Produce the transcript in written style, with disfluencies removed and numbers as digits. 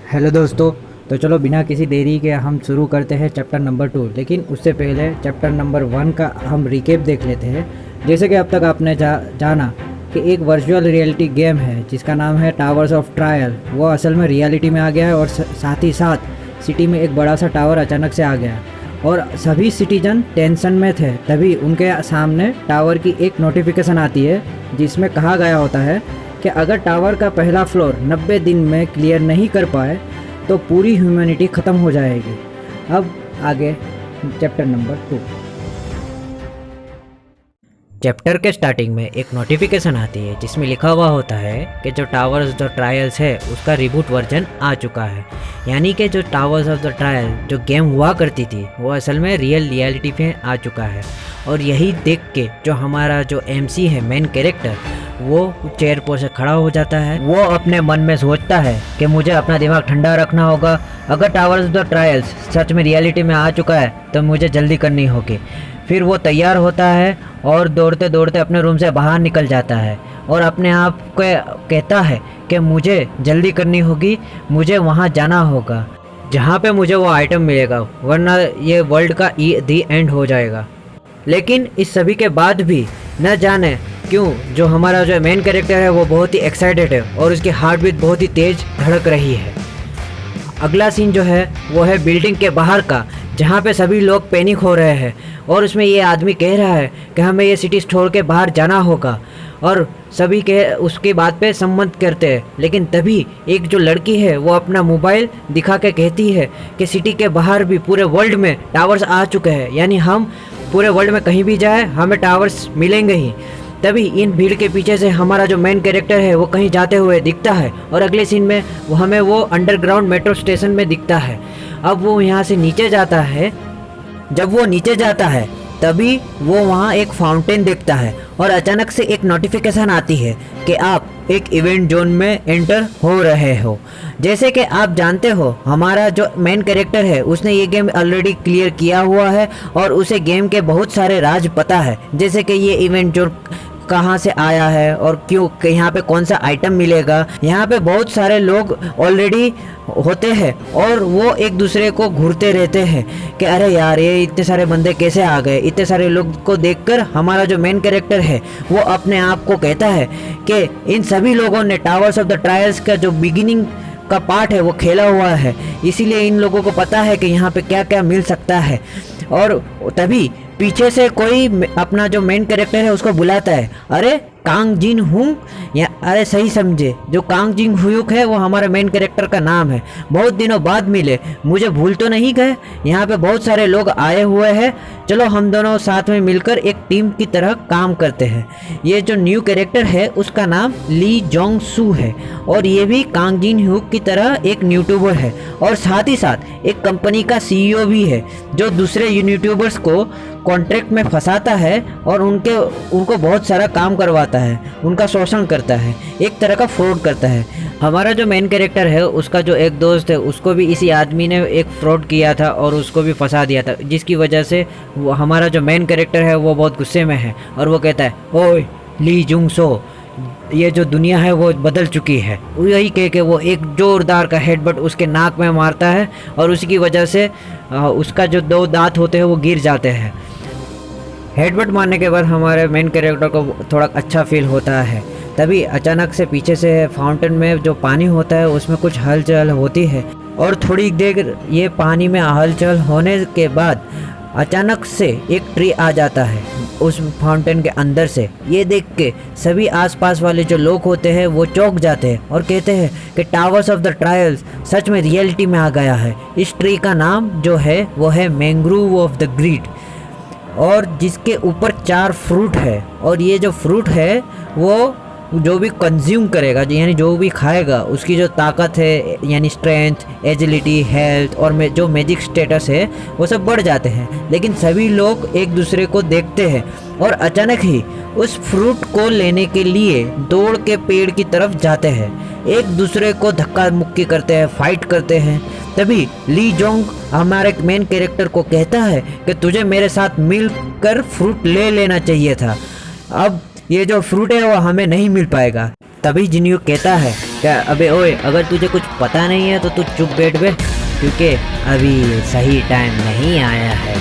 Hello दोस्तों। तो चलो बिना किसी देरी के हम शुरू करते हैं चैप्टर नंबर 2। लेकिन उससे पहले चैप्टर नंबर 1 का हम रिकेप देख लेते हैं। जैसे कि अब तक आपने जाना कि एक वर्चुअल रियलिटी गेम है जिसका नाम है टावर्स ऑफ ट्रायल, वो असल में रियलिटी में आ गया है और साथ ही साथ सिटी में एक बड़ा सा टावर अचानक से आ गया और सभी सिटीजन टेंशन में थे। तभी उनके सामने टावर की एक नोटिफिकेशन आती है जिसमें कहा गया होता है कि अगर टावर का पहला फ्लोर 90 दिन में क्लियर नहीं कर पाए तो पूरी ह्यूमैनिटी ख़त्म हो जाएगी। अब आगे चैप्टर नंबर 2। चैप्टर के स्टार्टिंग में एक नोटिफिकेशन आती है जिसमें लिखा हुआ होता है कि जो टावर्स ऑफ द ट्रायल्स है उसका रिबूट वर्जन आ चुका है। यानी कि जो टावर्स ऑफ द ट्रायल जो गेम हुआ करती थी वो असल में रियलिटी में आ चुका है। और यही देख के जो हमारा जो एमसी है मेन कैरेक्टर, वो चेयर पर से खड़ा हो जाता है। वो अपने मन में सोचता है कि मुझे अपना दिमाग ठंडा रखना होगा। अगर टावर्स ऑफ द ट्रायल्स सच में रियलिटी में आ चुका है तो मुझे जल्दी करनी होगी। फिर वो तैयार होता है और दौड़ते दौड़ते अपने रूम से बाहर निकल जाता है और अपने आप को कहता है कि मुझे जल्दी करनी होगी, मुझे वहाँ जाना होगा जहाँ पे मुझे वो आइटम मिलेगा, वरना ये वर्ल्ड का दी एंड हो जाएगा। लेकिन इस सभी के बाद भी न जाने क्यों जो हमारा जो मेन कैरेक्टर है वो बहुत ही एक्साइटेड है और उसकी हार्ट बीट बहुत ही तेज़ धड़क रही है। अगला सीन जो है वो है बिल्डिंग के बाहर का, जहाँ पे सभी लोग पैनिक हो रहे हैं और उसमें ये आदमी कह रहा है कि हमें ये सिटी छोड़ के बाहर जाना होगा और सभी के उसकी बात पे सम्मत करते हैं। लेकिन तभी एक जो लड़की है वो अपना मोबाइल दिखा के कहती है कि सिटी के बाहर भी पूरे वर्ल्ड में टावर्स आ चुके हैं, यानी हम पूरे वर्ल्ड में कहीं भी जाए हमें टावर्स मिलेंगे ही। तभी इन भीड़ के पीछे से हमारा जो मेन कैरेक्टर है वो कहीं जाते हुए दिखता है और अगले सीन में हमें वो अंडरग्राउंड मेट्रो स्टेशन में दिखता है। अब वो यहाँ से नीचे जाता है। जब वो नीचे जाता है तभी वो वहाँ एक फाउंटेन देखता है और अचानक से एक नोटिफिकेशन आती है कि आप एक इवेंट जोन में एंटर हो रहे हो। जैसे कि आप जानते हो हमारा जो मेन कैरेक्टर है उसने ये गेम ऑलरेडी क्लियर किया हुआ है और उसे गेम के बहुत सारे राज पता है, जैसे कि ये इवेंट जोन कहाँ से आया है और क्यों, यहाँ पे कौन सा आइटम मिलेगा। यहाँ पे बहुत सारे लोग ऑलरेडी होते हैं और वो एक दूसरे को घूरते रहते हैं कि अरे यार ये इतने सारे बंदे कैसे आ गए। इतने सारे लोग को देखकर हमारा जो मेन कैरेक्टर है वो अपने आप को कहता है कि इन सभी लोगों ने टावर्स ऑफ द ट्रायल्स का जो बिगिनिंग का पार्ट है वो खेला हुआ है, इसीलिए इन लोगों को पता है कि यहाँ पे क्या क्या मिल सकता है। और तभी पीछे से कोई अपना जो मेन कैरेक्टर है उसको बुलाता है, अरे कांग जिन हुंग, या अरे सही समझे, जो कांग जिन हुयुक है वो हमारे मेन कैरेक्टर का नाम है। बहुत दिनों बाद मिले, मुझे भूल तो नहीं गए। यहाँ पे बहुत सारे लोग आए हुए हैं, चलो हम दोनों साथ में मिलकर एक टीम की तरह काम करते हैं। ये जो न्यू कैरेक्टर है उसका नाम ली जोंग सू है और ये भी कांग जिन हुक की तरह एक यूट्यूबर है और साथ ही साथ एक कंपनी का सीईओ भी है जो दूसरे यूट्यूबर्स को कॉन्ट्रैक्ट में फंसाता है और उनको बहुत सारा काम करवाता है, उनका शोषण करता है, एक तरह का फ्रॉड करता है। हमारा जो मेन कैरेक्टर है उसका जो एक दोस्त है उसको भी इसी आदमी ने एक फ्रॉड किया था और उसको भी फंसा दिया था, जिसकी वजह से वो हमारा जो मेन कैरेक्टर है वो बहुत गुस्से में है और वो कहता है, ओए ली जुंग सो, ये जो दुनिया है वो बदल चुकी है। यही कह के वो एक जोरदार का हेडबट उसके नाक में मारता है और उसकी वजह से उसका जो 2 दांत होते हैं वो गिर जाते हैं। हेडबट मारने के बाद हमारे मेन कैरेक्टर को थोड़ा अच्छा फील होता है। तभी अचानक से पीछे से फाउंटेन में जो पानी होता है उसमें कुछ हलचल होती है और थोड़ी देर ये पानी में हलचल होने के बाद अचानक से एक ट्री आ जाता है उस फाउंटेन के अंदर से। ये देख के सभी आसपास वाले जो लोग होते हैं वो चौंक जाते हैं और कहते हैं कि टावर्स ऑफ द ट्रायल्स सच में रियलिटी में आ गया है। इस ट्री का नाम जो है वो है मैंग्रोव ऑफ द ग्रीड और जिसके ऊपर 4 फ्रूट है और ये जो फ्रूट है वो जो भी कंज्यूम करेगा, यानी जो भी खाएगा, उसकी जो ताकत है यानी स्ट्रेंथ, एजिलिटी, हेल्थ और जो मैजिक स्टेटस है वो सब बढ़ जाते हैं। लेकिन सभी लोग एक दूसरे को देखते हैं और अचानक ही उस फ्रूट को लेने के लिए दौड़ के पेड़ की तरफ जाते हैं, एक दूसरे को धक्का मुक्की करते हैं, फाइट करते हैं। तभी ली जोंग हमारे मेन कैरेक्टर को कहता है कि तुझे मेरे साथ मिलकर फ्रूट ले लेना चाहिए था, अब ये जो फ्रूट है वो हमें नहीं मिल पाएगा। तभी जिन्यू कहता है कि क्या अबे ओए, अगर तुझे कुछ पता नहीं है तो तू चुप बैठ बे, क्योंकि अभी सही टाइम नहीं आया है।